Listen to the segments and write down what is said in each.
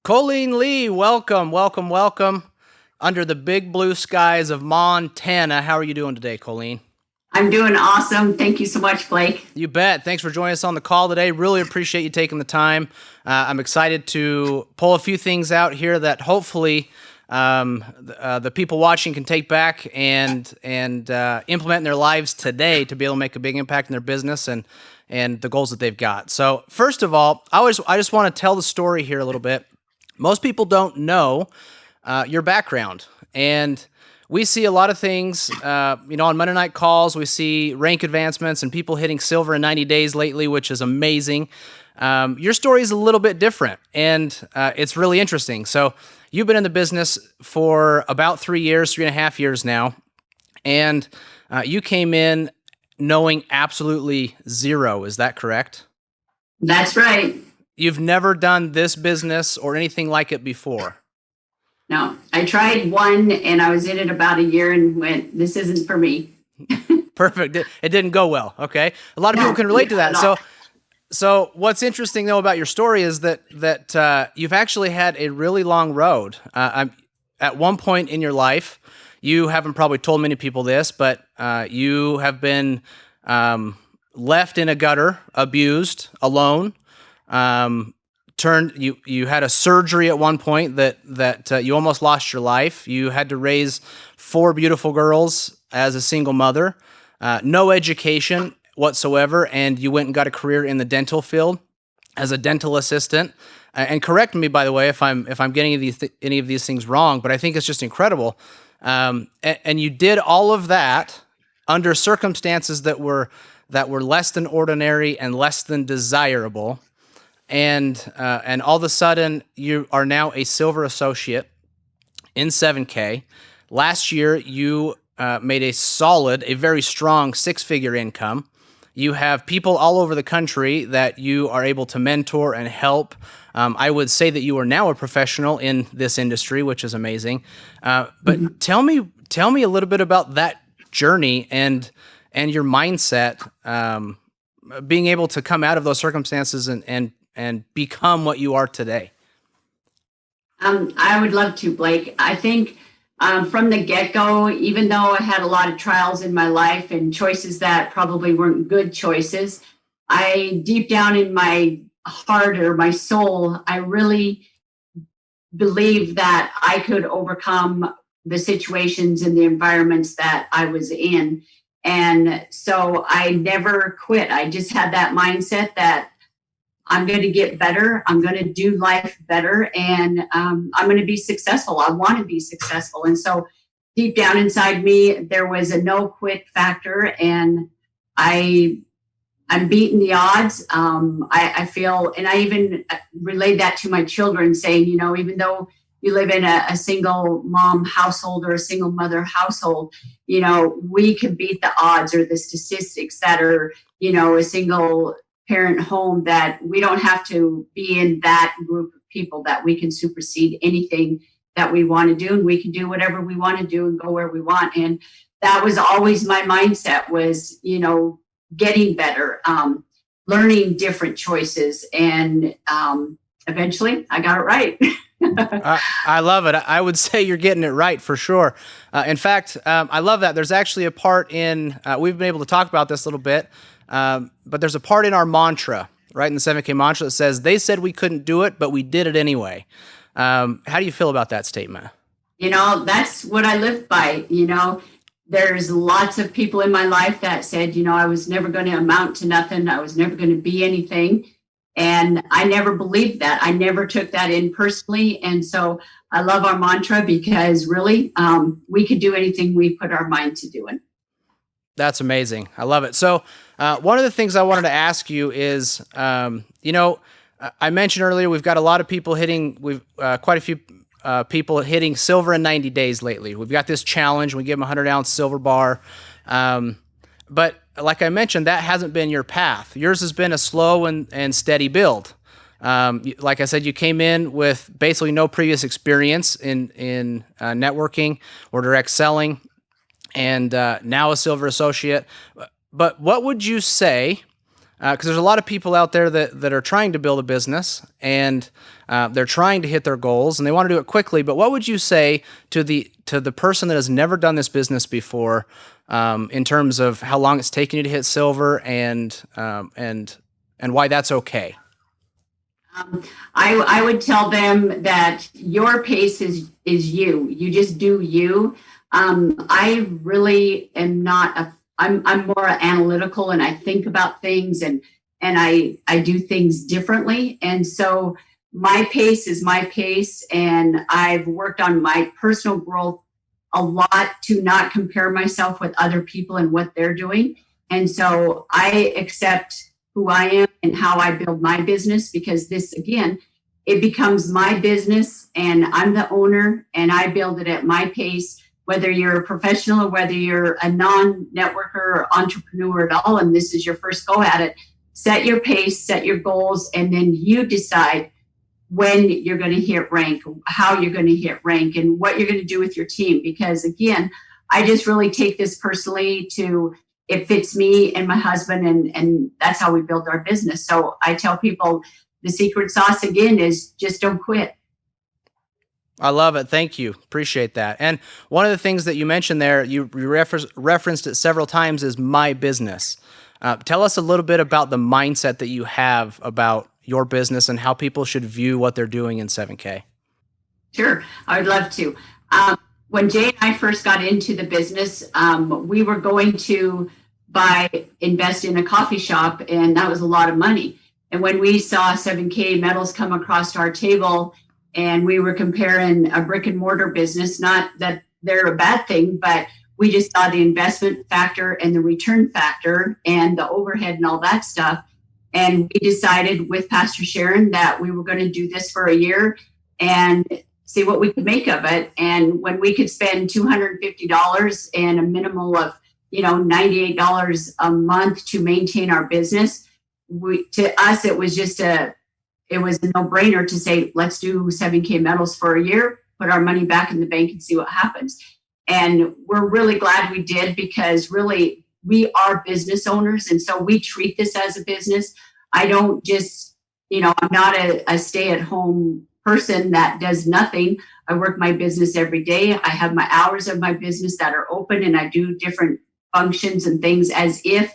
Coleen Lee, welcome, welcome, welcome. Under the big blue skies of Montana. How are you doing today, Coleen? I'm doing awesome. Thank you so much, Blake. You bet. Thanks for joining us on the call today. Really appreciate you taking the time. I'm excited to pull a few things out here that hopefully the people watching can take back and implement in their lives today to be able to make a big impact in their business and the goals that they've got. So first of all, I just want to tell the story here a little bit. Most people don't know your background, and we see a lot of things, on Monday night calls. We see rank advancements and people hitting silver in 90 days lately, which is amazing. Your story is a little bit different, and it's really interesting. So you've been in the business for about 3 years, 3.5 years now, and you came in knowing absolutely zero. Is that correct? That's right. You've never done this business or anything like it before. No, I tried one and I was in it about a year and went, this isn't for me. Perfect. It didn't go well. Okay. A lot of people can relate to that. So what's interesting though about your story is that you've actually had a really long road. At one point in your life, you haven't probably told many people this, but you have been left in a gutter, abused, alone. You had a surgery at one point that you almost lost your life. You had to raise 4 beautiful girls as a single mother, no education whatsoever, and you went and got a career in the dental field as a dental assistant. And correct me, by the way, if I'm getting any of these things wrong, but I think it's just incredible. And you did all of that under circumstances that were less than ordinary and less than desirable. And all of a sudden, you are now a silver associate in 7K. Last year, you made a very strong 6-figure income. You have people all over the country that you are able to mentor and help. I would say that you are now a professional in this industry, which is amazing. But tell me a little bit about that journey and your mindset, being able to come out of those circumstances and become what you are today. I would love to, Blake. I think from the get-go, even though I had a lot of trials in my life and choices that probably weren't good choices, I deep down in my heart or my soul, I really believed that I could overcome the situations and the environments that I was in. And so I never quit. I just had that mindset that I'm going to get better. I'm going to do life better, and I'm going to be successful. I want to be successful. And so deep down inside me, there was a no quit factor, and I'm beating the odds. I feel, and I even relayed that to my children, saying, even though you live in a single mom household or a single mother household, we can beat the odds or the statistics that are, a single parent home, that we don't have to be in that group of people, that we can supersede anything that we want to do, and we can do whatever we want to do and go where we want. And that was always my mindset, was, getting better, learning different choices. And eventually I got it right. I love it. I would say you're getting it right for sure. In fact, I love that. There's actually a part in, we've been able to talk about this a little bit, but there's a part in our mantra, right, in the 7K mantra, that says, they said we couldn't do it, but we did it anyway. How do you feel about that statement? That's what I live by. There's lots of people in my life that said, I was never going to amount to nothing. I was never going to be anything. And I never believed that. I never took that in personally. And so I love our mantra, because really, we could do anything we put our mind to doing. That's amazing. I love it. So one of the things I wanted to ask you is, I mentioned earlier, we've got a lot of people quite a few people hitting silver in 90 days lately. We've got this challenge. We give them a 100-ounce silver bar. But like I mentioned, that hasn't been your path. Yours has been a slow and steady build. Like I said, you came in with basically no previous experience in networking or direct selling, and now a silver associate. But what would you say Because there's a lot of people out there that are trying to build a business, and they're trying to hit their goals and they want to do it quickly. But what would you say to the person that has never done this business before, in terms of how long it's taken you to hit silver, and why that's okay? I would tell them that your pace is you. You just do you. I really am not I'm more analytical, and I think about things, and I do things differently. And so my pace is my pace, and I've worked on my personal growth a lot to not compare myself with other people and what they're doing. And so I accept who I am and how I build my business, because this, again, it becomes my business and I'm the owner and I build it at my pace, whether you're a professional or whether you're a non-networker or entrepreneur at all, and this is your first go at it. Set your pace, set your goals, and then you decide when you're going to hit rank, how you're going to hit rank, and what you're going to do with your team. Because again, I just really take this personally to, it fits me and my husband, and that's how we build our business. So I tell people the secret sauce again is just don't quit. I love it. Thank you. Appreciate that. And one of the things that you mentioned there, you referenced it several times, is my business. Tell us a little bit about the mindset that you have about your business and how people should view what they're doing in 7K. Sure, I would love to. When Jay and I first got into the business, we were going to invest in a coffee shop, and that was a lot of money. And when we saw 7K Metals come across our table, and we were comparing a brick and mortar business, not that they're a bad thing, but we just saw the investment factor and the return factor and the overhead and all that stuff. And we decided with Pastor Sharon that we were going to do this for a year and see what we could make of it. And when we could spend $250 and a minimum of, $98 a month to maintain our business, to us, it was a no-brainer to say, let's do 7K Metals for a year, put our money back in the bank and see what happens. And we're really glad we did, because really we are business owners. And so we treat this as a business. I don't just, I'm not a stay-at-home person that does nothing. I work my business every day. I have my hours of my business that are open, and I do different functions and things as if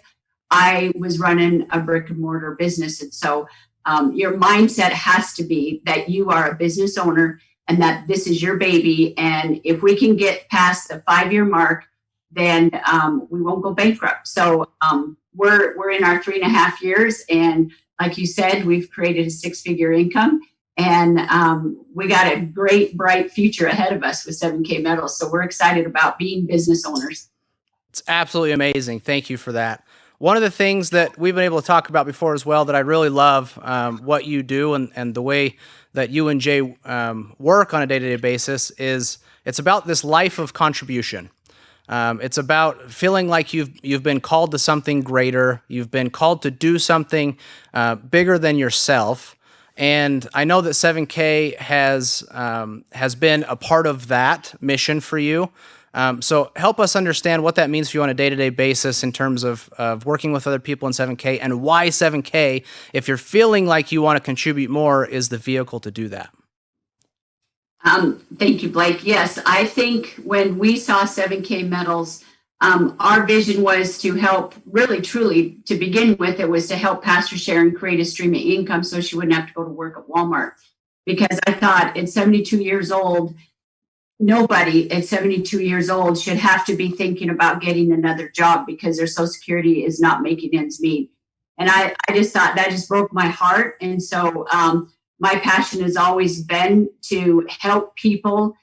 I was running a brick and mortar business. And so your mindset has to be that you are a business owner and that this is your baby. And if we can get past the 5-year mark, then we won't go bankrupt. So we're in our 3.5 years. And like you said, we've created a 6-figure income, and we got a great, bright future ahead of us with 7K Metals. So we're excited about being business owners. It's absolutely amazing. Thank you for that. One of the things that we've been able to talk about before as well that I really love, what you do and the way that you and Jay work on a day-to-day basis, is it's about this life of contribution. It's about feeling like you've been called to something greater. You've been called to do something bigger than yourself. And I know that 7K has been a part of that mission for you. So help us understand what that means for you on a day-to-day basis in terms of working with other people in 7K, and why 7K, if you're feeling like you want to contribute more, is the vehicle to do that. Thank you, Blake. Yes, I think when we saw 7K Metals, our vision was to help, really, truly, to begin with, it was to help Pastor Sharon create a stream of income so she wouldn't have to go to work at Walmart. Because I thought at 72 years old, nobody at 72 years old should have to be thinking about getting another job because their Social Security is not making ends meet. And I just thought that just broke my heart. And so my passion has always been to help people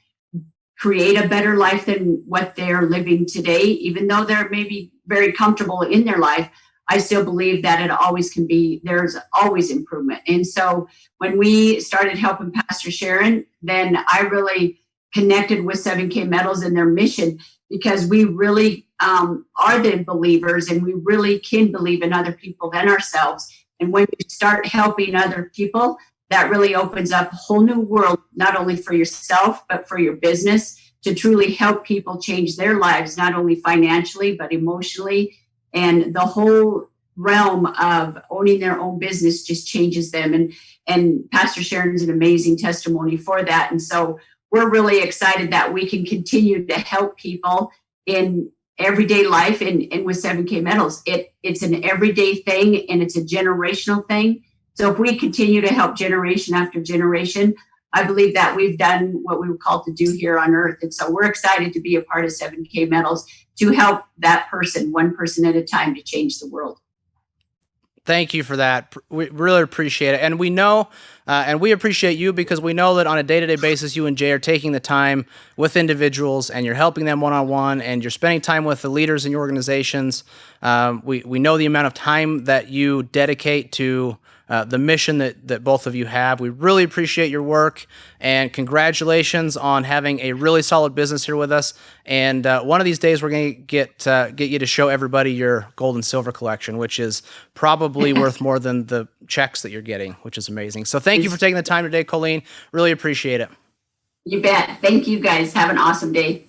create a better life than what they're living today. Even though they're maybe very comfortable in their life, I still believe that it always can be, there's always improvement. And so when we started helping Pastor Sharon, then I really connected with 7K Metals and their mission, because we really are the believers, and we really can believe in other people than ourselves. And when you start helping other people, that really opens up a whole new world, not only for yourself, but for your business, to truly help people change their lives, not only financially, but emotionally. And the whole realm of owning their own business just changes them. And Pastor Sharon's an amazing testimony for that. And so we're really excited that we can continue to help people in everyday life and with 7K Metals. It's an everyday thing and it's a generational thing. So if we continue to help generation after generation, I believe that we've done what we were called to do here on earth. And so we're excited to be a part of 7K Metals to help that person, one person at a time, to change the world. Thank you for that. We really appreciate it. And we know, and we appreciate you because we know that on a day-to-day basis, you and Jay are taking the time with individuals and you're helping them one-on-one and you're spending time with the leaders in your organizations. We know the amount of time that you dedicate to the mission that both of you have. We really appreciate your work and congratulations on having a really solid business here with us. And one of these days we're going to get you to show everybody your gold and silver collection, which is probably worth more than the checks that you're getting, which is amazing. So thank you for taking the time today, Coleen. Really appreciate it. You bet. Thank you guys. Have an awesome day.